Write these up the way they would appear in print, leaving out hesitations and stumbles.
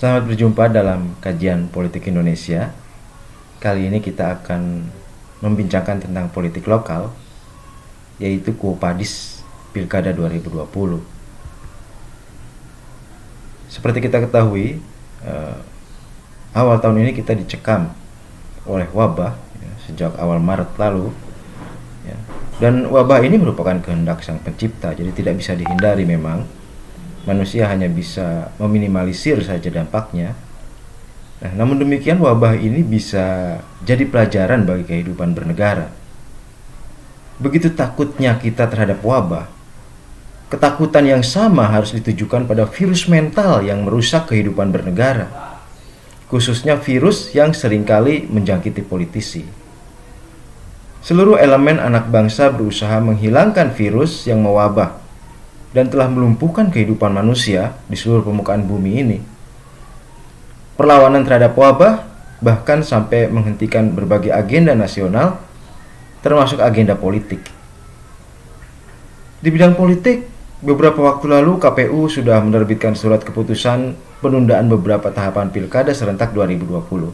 Selamat berjumpa dalam kajian politik Indonesia. Kali ini kita akan membincangkan tentang politik lokal, yaitu Quo-Vadis Pilkada 2020. Seperti kita ketahui, awal tahun ini kita dicekam oleh wabah sejak awal Maret lalu, dan wabah ini merupakan kehendak Sang Pencipta, jadi tidak bisa dihindari. Memang manusia hanya bisa meminimalisir saja dampaknya. Namun demikian, wabah ini bisa jadi pelajaran bagi kehidupan bernegara. Begitu takutnya kita terhadap wabah, ketakutan yang sama harus ditujukan pada virus mental yang merusak kehidupan bernegara, khususnya virus yang seringkali menjangkiti politisi. Seluruh elemen anak bangsa berusaha menghilangkan virus yang mewabah dan telah melumpuhkan kehidupan manusia di seluruh permukaan bumi ini. Perlawanan terhadap wabah bahkan sampai menghentikan berbagai agenda nasional, termasuk agenda politik. Di bidang politik, beberapa waktu lalu KPU sudah menerbitkan surat keputusan penundaan beberapa tahapan Pilkada serentak 2020.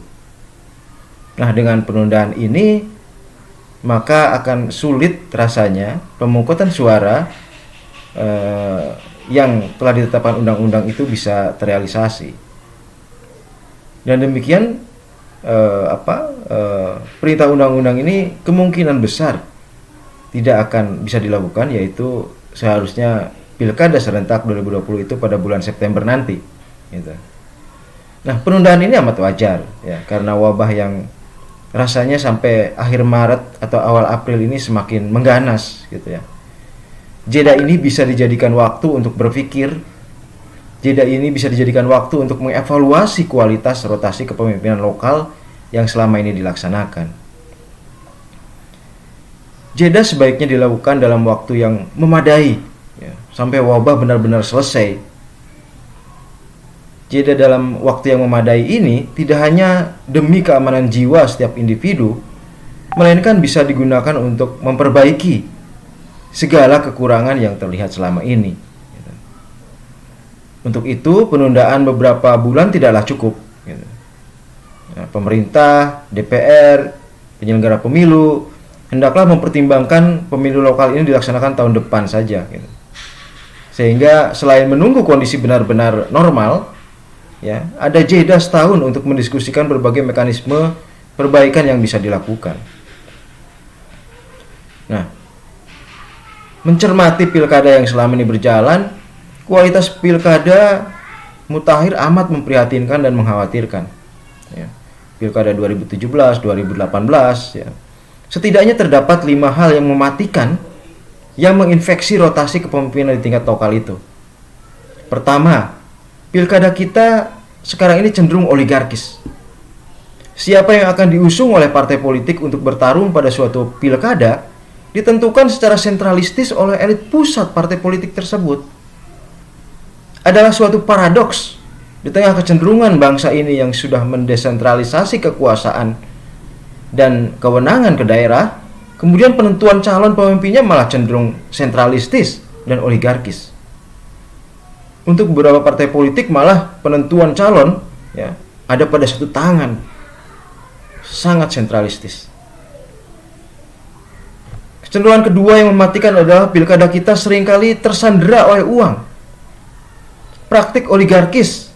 Dengan penundaan ini, maka akan sulit rasanya pemungutan suara yang telah ditetapkan undang-undang itu bisa terrealisasi. Dan demikian perintah undang-undang ini kemungkinan besar tidak akan bisa dilakukan, yaitu seharusnya Pilkada serentak 2020 itu pada bulan September nanti, gitu. Penundaan ini amat wajar ya, karena wabah yang rasanya sampai akhir Maret atau awal April ini semakin mengganas, gitu ya. Jeda ini bisa dijadikan waktu untuk berpikir. Jeda ini bisa dijadikan waktu untuk mengevaluasi kualitas rotasi kepemimpinan lokal yang selama ini dilaksanakan. Jeda sebaiknya dilakukan dalam waktu yang memadai, ya, sampai wabah benar-benar selesai. Jeda dalam waktu yang memadai ini tidak hanya demi keamanan jiwa setiap individu, melainkan bisa digunakan untuk memperbaiki segala kekurangan yang terlihat selama ini. Untuk itu, penundaan beberapa bulan tidaklah cukup. Pemerintah, DPR, penyelenggara pemilu hendaklah mempertimbangkan pemilu lokal ini dilaksanakan tahun depan saja, sehingga selain menunggu kondisi benar-benar normal, ya, ada jeda setahun untuk mendiskusikan berbagai mekanisme perbaikan yang bisa dilakukan. Mencermati pilkada yang selama ini berjalan, kualitas pilkada mutakhir amat memprihatinkan dan mengkhawatirkan. Ya. Pilkada 2017, 2018, ya. Setidaknya terdapat 5 hal yang mematikan yang menginfeksi rotasi kepemimpinan di tingkat lokal itu. Pertama, pilkada kita sekarang ini cenderung oligarkis. Siapa yang akan diusung oleh partai politik untuk bertarung pada suatu pilkada ditentukan secara sentralistis oleh elit pusat partai politik tersebut. Adalah suatu paradoks di tengah kecenderungan bangsa ini yang sudah mendesentralisasi kekuasaan dan kewenangan ke daerah, kemudian penentuan calon pemimpinnya malah cenderung sentralistis dan oligarkis. Untuk beberapa partai politik malah penentuan calon, ya, ada pada satu tangan, sangat sentralistis. Kecenderungan kedua yang mematikan adalah pilkada kita seringkali tersandera oleh uang. Praktik oligarkis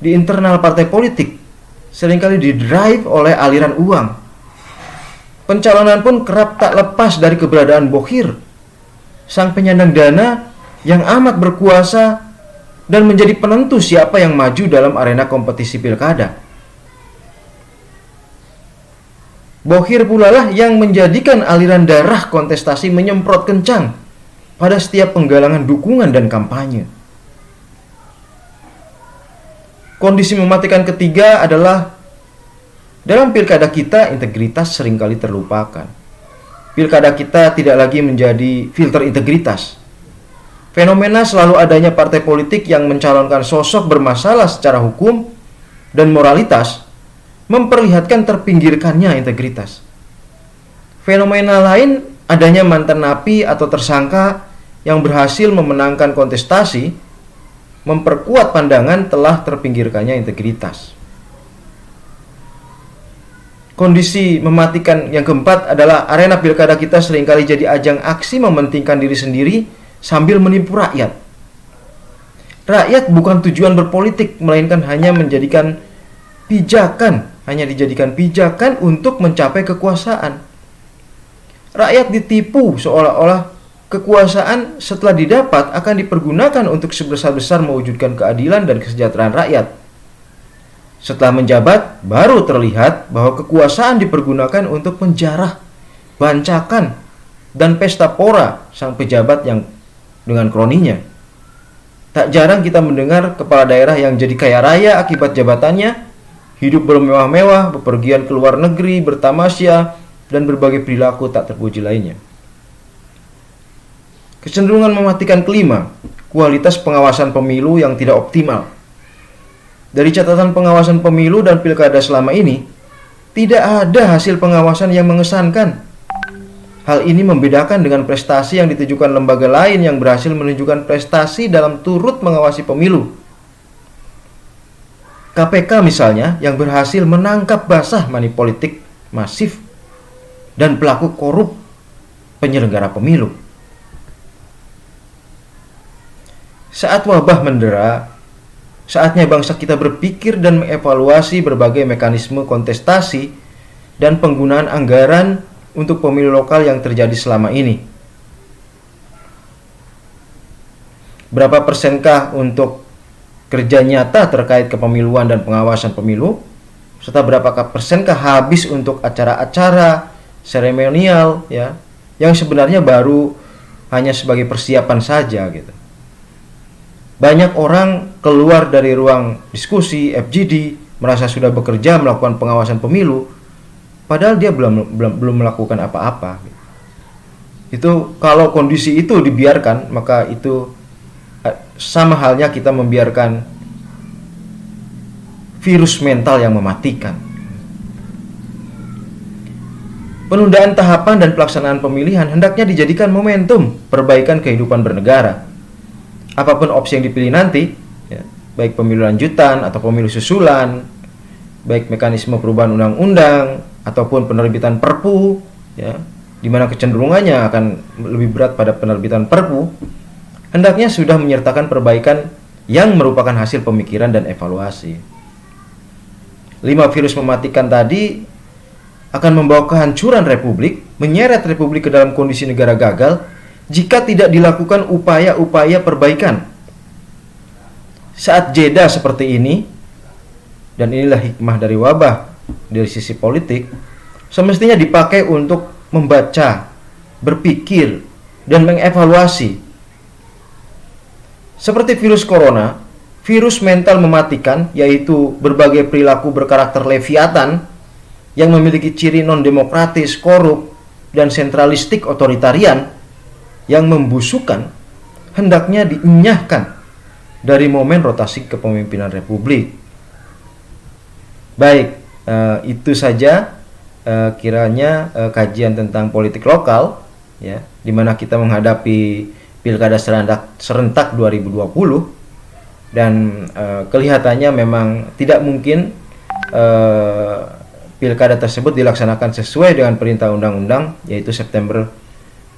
di internal partai politik seringkali didrive oleh aliran uang. Pencalonan pun kerap tak lepas dari keberadaan Bokhir, sang penyandang dana yang amat berkuasa dan menjadi penentu siapa yang maju dalam arena kompetisi pilkada. Bokhir pula lah yang menjadikan aliran darah kontestasi menyemprot kencang pada setiap penggalangan dukungan dan kampanye. Kondisi mematikan ketiga adalah dalam pilkada kita integritas seringkali terlupakan. Pilkada kita tidak lagi menjadi filter integritas. Fenomena selalu adanya partai politik yang mencalonkan sosok bermasalah secara hukum dan moralitas memperlihatkan terpinggirkannya integritas. Fenomena lain adanya mantan napi atau tersangka yang berhasil memenangkan kontestasi memperkuat pandangan telah terpinggirkannya integritas. Kondisi mematikan yang keempat adalah arena pilkada kita seringkali jadi ajang aksi mementingkan diri sendiri sambil menipu rakyat. Rakyat bukan tujuan berpolitik, melainkan hanya dijadikan pijakan untuk mencapai kekuasaan. Rakyat ditipu seolah-olah kekuasaan setelah didapat akan dipergunakan untuk sebesar-besar mewujudkan keadilan dan kesejahteraan rakyat. Setelah menjabat, baru terlihat bahwa kekuasaan dipergunakan untuk menjarah, bancakan, dan pesta pora sang pejabat yang dengan kroninya. Tak jarang kita mendengar kepala daerah yang jadi kaya raya akibat jabatannya, hidup bermewah-mewah, bepergian ke luar negeri, bertamasya, dan berbagai perilaku tak terpuji lainnya. Kecenderungan mematikan kelima, kualitas pengawasan pemilu yang tidak optimal. Dari catatan pengawasan pemilu dan pilkada selama ini, tidak ada hasil pengawasan yang mengesankan. Hal ini membedakan dengan prestasi yang ditujukan lembaga lain yang berhasil menunjukkan prestasi dalam turut mengawasi pemilu. KPK misalnya yang berhasil menangkap basah money politik masif dan pelaku korup penyelenggara pemilu. Saat wabah mendera, saatnya bangsa kita berpikir dan mengevaluasi berbagai mekanisme kontestasi dan penggunaan anggaran untuk pemilu lokal yang terjadi selama ini. Berapa persenkah untuk kerja nyata terkait kepemiluan dan pengawasan pemilu? Serta berapakah persenkah habis untuk acara-acara seremonial ya, yang sebenarnya baru hanya sebagai persiapan saja gitu. Banyak orang keluar dari ruang diskusi FGD merasa sudah bekerja melakukan pengawasan pemilu, padahal dia belum melakukan apa-apa. Itu kalau kondisi itu dibiarkan, maka itu sama halnya kita membiarkan virus mental yang mematikan. Penundaan tahapan dan pelaksanaan pemilihan hendaknya dijadikan momentum perbaikan kehidupan bernegara. Apapun opsi yang dipilih nanti, ya, baik pemilu lanjutan atau pemilu susulan, baik mekanisme perubahan undang-undang ataupun penerbitan Perpu, ya, di mana kecenderungannya akan lebih berat pada penerbitan Perpu, hendaknya sudah menyertakan perbaikan yang merupakan hasil pemikiran dan evaluasi. 5 virus mematikan tadi akan membawa kehancuran Republik, menyeret Republik ke dalam kondisi negara gagal jika tidak dilakukan upaya-upaya perbaikan. Saat jeda seperti ini, dan inilah hikmah dari wabah dari sisi politik, semestinya dipakai untuk membaca, berpikir, dan mengevaluasi. Seperti virus corona, virus mental mematikan, yaitu berbagai perilaku berkarakter leviatan yang memiliki ciri non-demokratis, korup, dan sentralistik otoritarian yang membusukkan, hendaknya dienyahkan dari momen rotasi kepemimpinan Republik. Baik, itu saja kiranya kajian tentang politik lokal, ya, di mana kita menghadapi pilkada serentak 2020 dan kelihatannya memang tidak mungkin pilkada tersebut dilaksanakan sesuai dengan perintah undang-undang, yaitu September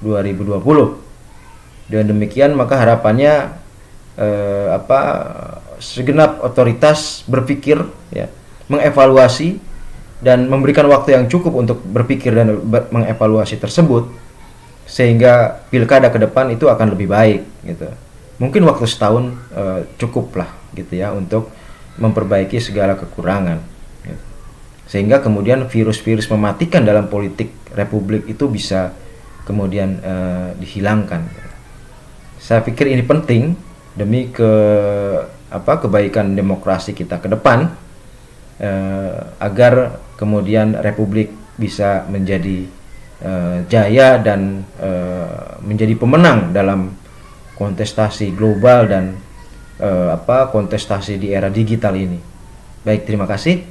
2020. Dengan demikian maka harapannya segenap otoritas berpikir, ya, mengevaluasi dan memberikan waktu yang cukup untuk berpikir dan mengevaluasi tersebut, sehingga pilkada ke depan itu akan lebih baik gitu. Mungkin waktu setahun cukup lah gitu ya untuk memperbaiki segala kekurangan gitu. Sehingga kemudian virus-virus mematikan dalam politik Republik itu bisa kemudian dihilangkan. Saya pikir ini penting demi kebaikan demokrasi kita ke depan, agar kemudian Republik bisa menjadi jaya dan menjadi pemenang dalam kontestasi global dan kontestasi di era digital ini. Baik, terima kasih.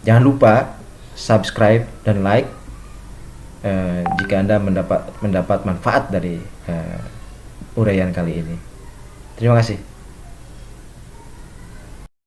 Jangan lupa subscribe dan like jika Anda mendapat manfaat dari uraian kali ini. Terima kasih.